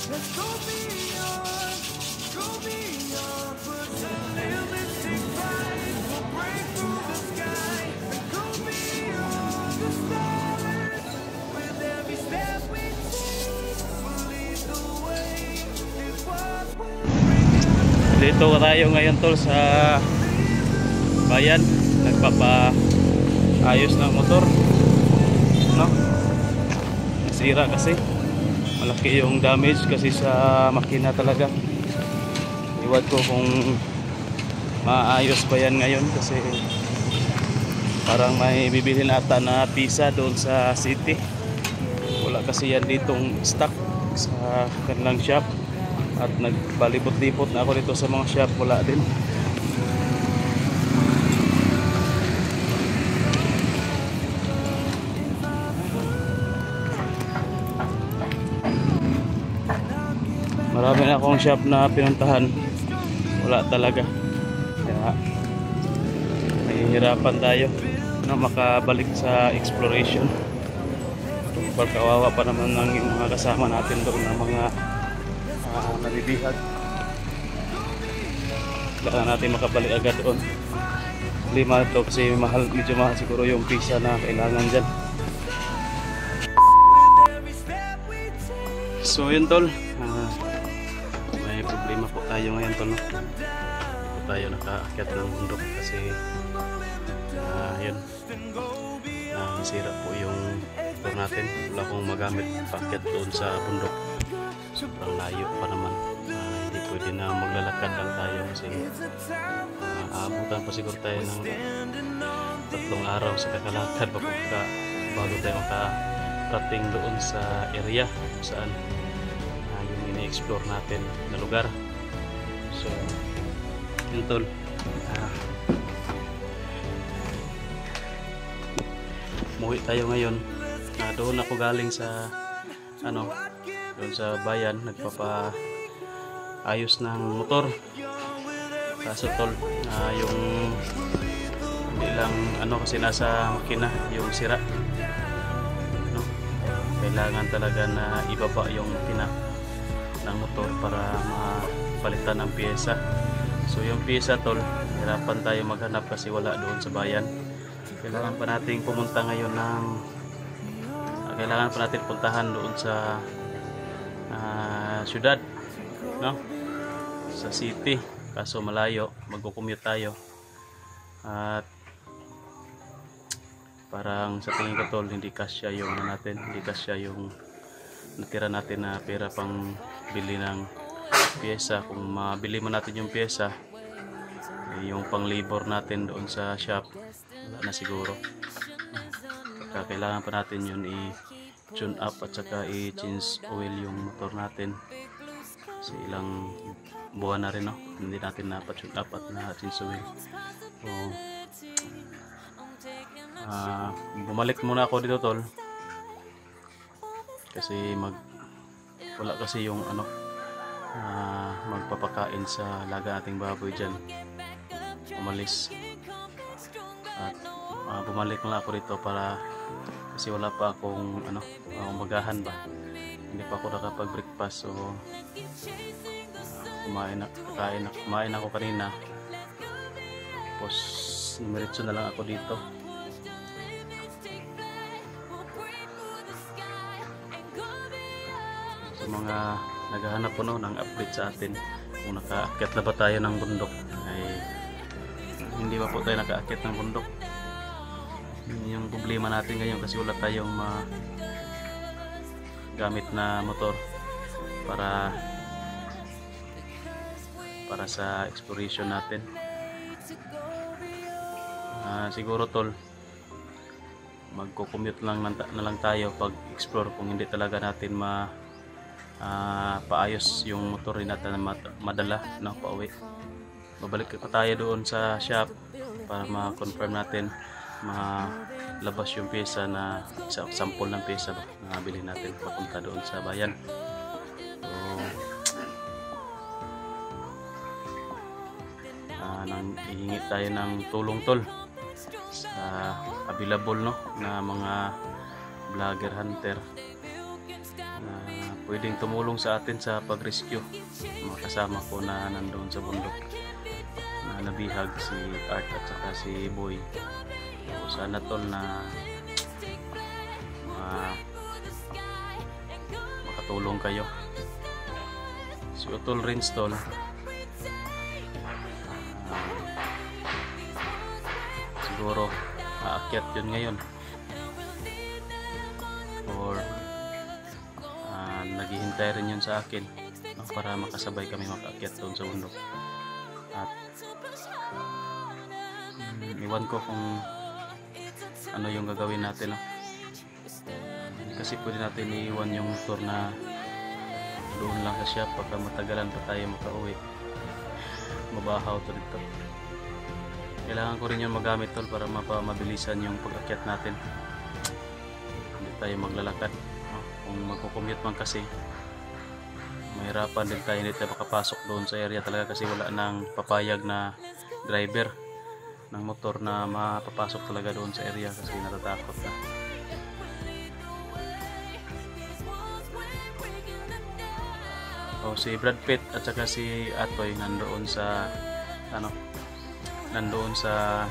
Dito tayo ngayon tol sa bayan, nagpapaayos ng motor, no? Nasira kasi, malaki yung damage kasi sa makina talaga. Iwan ko kung maayos ba yan ngayon kasi parang may bibilhin ata na pisa doon sa city. Wala kasi yan ditong stock sa kanilang shop. At nagbalibot-libot na ako dito sa mga shop, wala din. Marami na akong shop na pinuntahan, wala talaga. Kaya nahihirapan tayo na makabalik sa exploration. Pagkawawa pa naman ng mga kasama natin doon na mga nalibihag. Baka natin makabalik agad doon. Lima ito kasi medyo mahal siguro yung pisa na kailangan dyan. So yun tol, may problema po tayo ngayon tol, no? Hindi po tayo nakaakyat ng bundok kasi yun, nasira po yung motor natin. Wala akong magamit paakyat doon sa bundok. Sobrang layo pa naman, hindi pwede na maglalakad lang tayo kasi aabutan pa siguro tayo ng 3 araw sa kakalakad bago tayo makarating doon sa area kung saan yung ini-explore natin na lugar. So yun tol, umuwi tayo ngayon. Doon ako galing sa doon sa bayan, nagpapaayos ng motor. Kaso tol, yung hindi lang kasi nasa makina yung sira, no? Kailangan talaga na ibaba yung makina ng motor para mapalitan ng pyesa. So yung pyesa tol, hirapan tayo maghanap kasi wala doon sa bayan. Kailangan pa nating pumunta ngayon kailangan pa natin puntahan doon sa syudad, no? Sa city, kaso malayo, magko-commute tayo at parang sa tingin ko tol hindi kasya yung hindi kasya yung natira natin na pera pang bili ng pyesa. Kung mabili mo natin yung pyesa, yung pang labor natin doon sa shop wala na siguro. Kailangan pa natin yun i-tune up at saka i-change oil yung motor natin kasi ilang buwan na rin, no? Hindi natin na-tune up at na-change oil. So bumalik muna ako dito tol kasi wala kasi yung magpapakain sa laga ating baboy dyan. Umalis at bumalik na ako dito para kasi wala pa akong magahan ba, hindi pa ako nakapag-breakfast. So kumain ako kanina, tapos numeritso na lang ako dito. So mga naghahanap po ng update sa atin kung nakaakyat na ba tayo ng bundok, ay hindi pa po tayo nakaakyat ng bundok. Yung problema natin ngayon kasi wala tayong gamit na motor para sa exploration natin. Siguro tol, magko-commute na lang tayo pag explore kung hindi talaga natin paayos yung motor natin na madala na pauwi. Babalik pa tayo doon sa shop para ma-confirm natin, malabas yung pyesa na sample ng pyesa na nabili natin papunta doon sa bayan. So hihingi tayo ng tulong tol sa available, no, na mga vlogger hunter na pwedeng tumulong sa atin sa pag-rescue. Mga kasama ko na nandoon sa bundok na nabihag, si Art at saka si Boy. So, sana tol na makatulong kayo. Si Utol Rins tol, siguro aakyat yun ngayon, or naghihintay rin yun sa akin, no, para makasabay kami makaakyat doon sa bundok. At iwan ko kung ano yung gagawin natin, no? Kasi pwede natin iiwan yung motor na doon lang sa shop pagka matagalan pa tayo makauwi. Mabahaw to dito. Kailangan ko rin yung magamit tol para mabilisan yung pag-akyat natin. Hindi tayo maglalakad, no? Kung magko-commute man kasi, mahirapan din tayo, hindi tayo makapasok doon sa area talaga kasi wala nang papayag na driver ng motor na mapapasok talaga doon sa area kasi natatakot na. O si Brad Pitt at saka si Atoy nandoon sa nandoon sa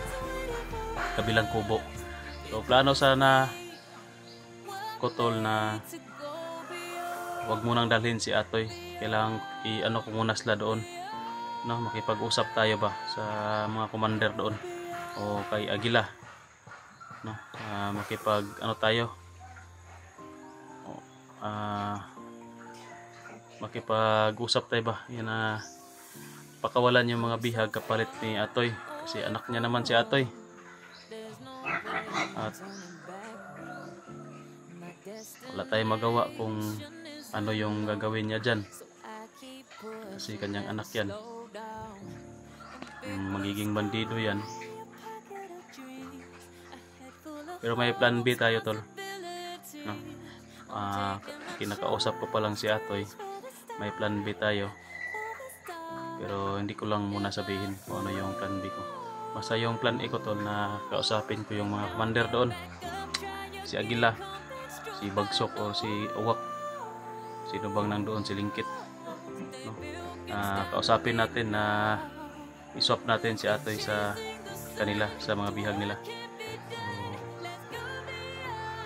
kabilang kubo. So plano sana ko tol na wag mo nang dalhin si Atoy. Kailangan i-ano ko muna sila doon, no, makipag-usap tayo ba sa mga commander doon o kay Aguila, no, makipag ano tayo, makipag-usap tayo ba, yan na pakawalan yung mga bihag kapalit ni Atoy kasi anak niya naman si Atoy. At wala tayong magawa kung ano yung gagawin niya dyan kasi kanyang anak yan, magiging bandido yan. Pero may plan B tayo tol, no? Kinakausap ko pa lang si Atoy, may plan B tayo, pero hindi ko lang muna sabihin kung ano yung plan B ko. Basta yung plan A ko tol na kausapin ko yung mga commander doon, si Aguila, si Bagsok o si Uwak, sino bang nandoon, si Lingkit, no? Kausapin natin na iswap natin si Atoy sa kanila, sa mga bihag nila.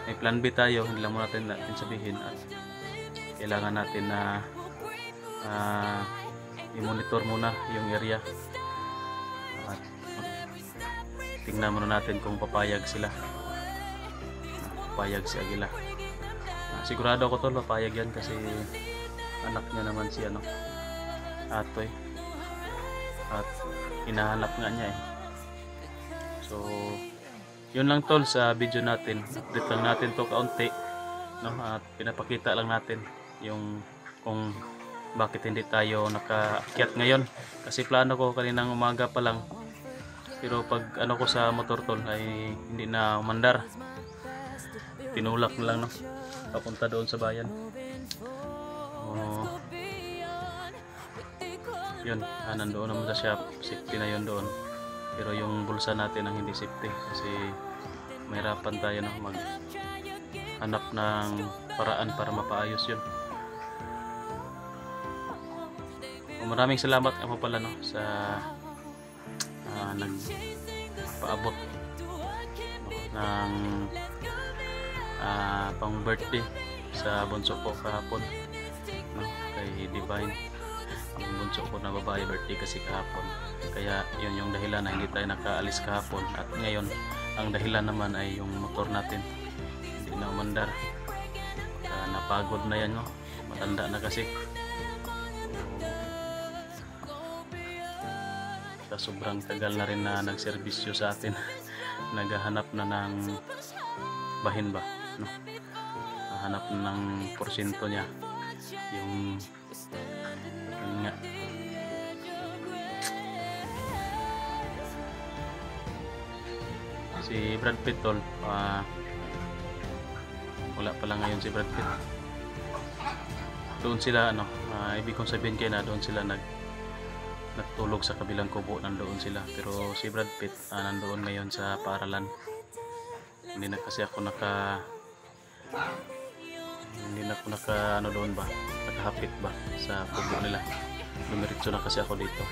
May plan B tayo, hindi lang muna natin sabihin at kailangan natin na i-monitor muna yung area at tingnan muna natin kung papayag sila, papayag si Aguila. Sigurado ako tol papayag yan kasi anak niya naman si Atoy at hinahanap nga niya eh. So yun lang tol sa video natin, update lang natin to kaunti, no, at pinapakita lang natin yung kung bakit hindi tayo nakaakyat ngayon kasi plano ko kaninang umaga pa lang, pero pag ano ko sa motor tol ay hindi na umandar, tinulak na lang, no, papunta doon sa bayan. Yun, nandoon naman sa shop, safety na yun doon, pero yung bulsa natin ang hindi safety kasi mahirapan tayo na maghanap ng paraan para mapaayos yun. Maraming salamat ako pala, no, sa nagpaabot, no, ng pang birthday sa bunso ko kahapon, no, kay Divine. Ang bunso ko na babae birthday kasi kahapon, kaya yun yung dahilan na hindi tayo nakaalis kahapon. At ngayon ang dahilan naman ay yung motor natin hindi na umandar, napagod na yan, no, matanda na kasi. Sobrang tagal na rin na nagserbisyo sa atin naghahanap na ng bahin ba, no, hanap na ng porsyento niya yung nga. Si Brad Pitt tol, wala pa lang ngayon si Brad Pitt. Doon sila ibig kong sabihin kayo na doon sila nagtulog sa kabilang kubo, nandoon sila. Pero si Brad Pitt nandoon ngayon sa paaralan. Hindi na kasi ako Hindi na ako naka ano doon ba, nakahapit ba sa pugo nila. Dumiretso na kasi ako dito.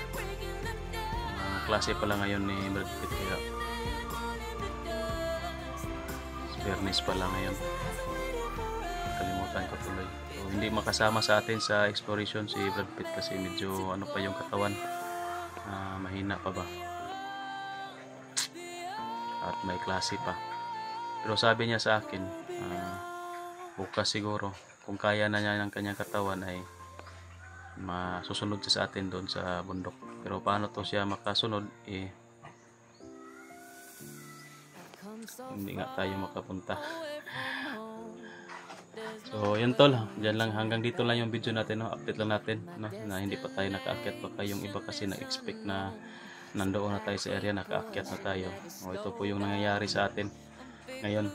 Klase pala ngayon ni Brad Pitt, kaya fairness pala ngayon. Kalimutan ko tuloy. So, hindi makasama sa atin sa exploration si Brad Pitt kasi medyo ano pa yung katawan, mahina pa ba, at may klase pa. Pero sabi niya sa akin, bukas siguro kung kaya na niya ng kanyang katawan ay masusunod siya sa atin doon sa bundok. Pero paano to siya makasunod, hindi nga tayo makapunta. So yun tol, dyan lang, hanggang dito lang yung video natin, no? Update lang natin, no? Na hindi pa tayo nakaakyat. Baka yung iba kasi na-expect na nandoon na tayo sa area, nakaakyat na tayo. Ito po yung nangyayari sa atin ngayon.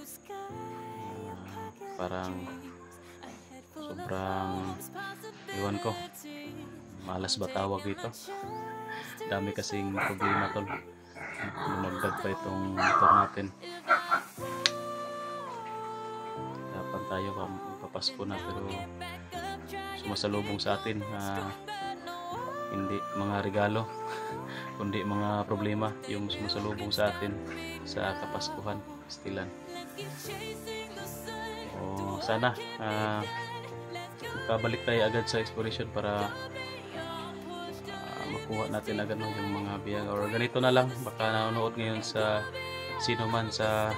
Parang sobrang, iwan ko, malas ba tawag dito, dami kasing problema tol. Lumagdag pa itong motor natin. Dapat tayo papasko na, pero sumasalubong sa atin hindi mga regalo kundi mga problema yung sumasalubong sa atin sa Kapaskuhan, Pastilan. Sana makabalik tayo agad sa exploration para makuha natin agad yung mga biyag, or ganito na lang, baka nanonood ngayon sa sino man sa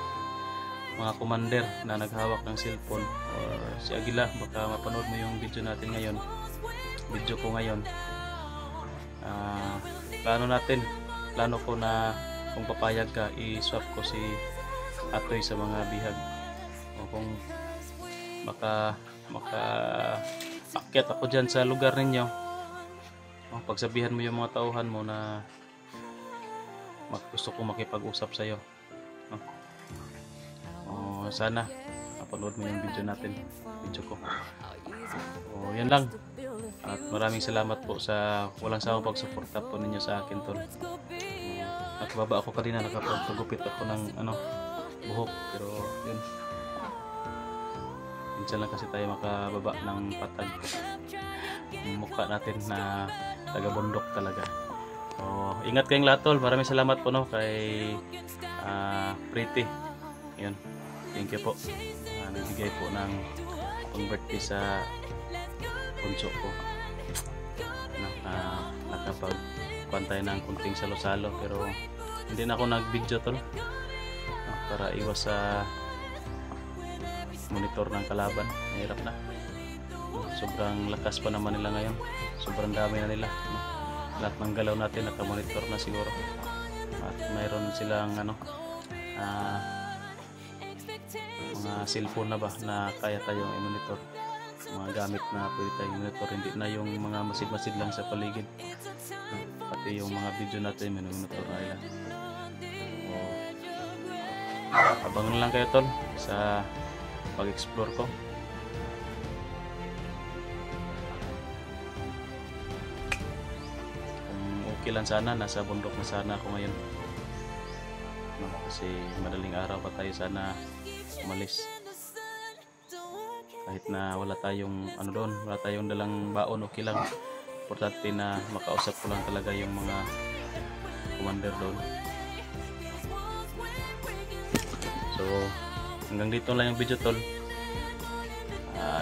mga commander na naghawak ng cellphone, or si Aguila, baka mapanood mo yung video natin ngayon, video ko ngayon. Plano ko na kung papayag ka, i-swap ko si Atoy sa mga bihag, o kung maka akyat ako dyan sa lugar ninyo, pagsabihan mo yung mga tauhan mo na gusto ko makipag-usap sa iyo. Sana mapanood mo yung video natin, video ko. Yan lang, at maraming salamat po sa walang sawang pagsuporta po ninyo sa akin tol. Nakababa ako kanina, nakapagpagupit ako ng buhok, pero yun, minsan lang kasi tayo makababa ng patag mukha natin na taga-bundok talaga. Ingat kayong lahat tol. Maraming salamat po kay Pretty. Yun, thank you po. Nagbigay po ng pang-birthday sa punso ko. Nakapagpantay ng kunting salo-salo, pero hindi na ako nag-video tol, para iwas sa monitor ng kalaban. Mahirap na, sobrang lakas pa naman nila ngayon, sobrang dami na nila, lahat ng galaw natin nakamonitor na siguro, at mayroon silang mga cellphone na ba na kaya tayong i-monitor, mga gamit na pwede tayong monitor, hindi na yung mga masid-masid lang sa paligid, pati yung mga video natin monitor na nila. Abangan lang kayo tol sa pag-explore ko. Kung okay lang sana, nasa bundok na sana ako ngayon, kasi madaling araw pa tayo sana umalis, kahit na wala tayong doon, wala tayong dalang baon, okay lang. Importante na makausap ko lang talaga yung mga commander doon. So hanggang dito lang yung video tol.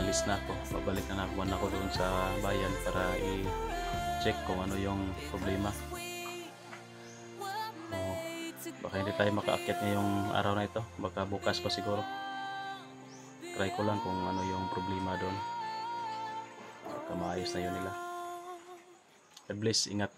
Alis na ako, babalik na naman ako doon sa bayan para i-check kung ano yung problema. Baka hindi tayo makaakyat ngayong araw na ito, baka bukas pa siguro. Try ko lang kung ano yung problema doon, baka maayos na yun nila. God bless, ingat.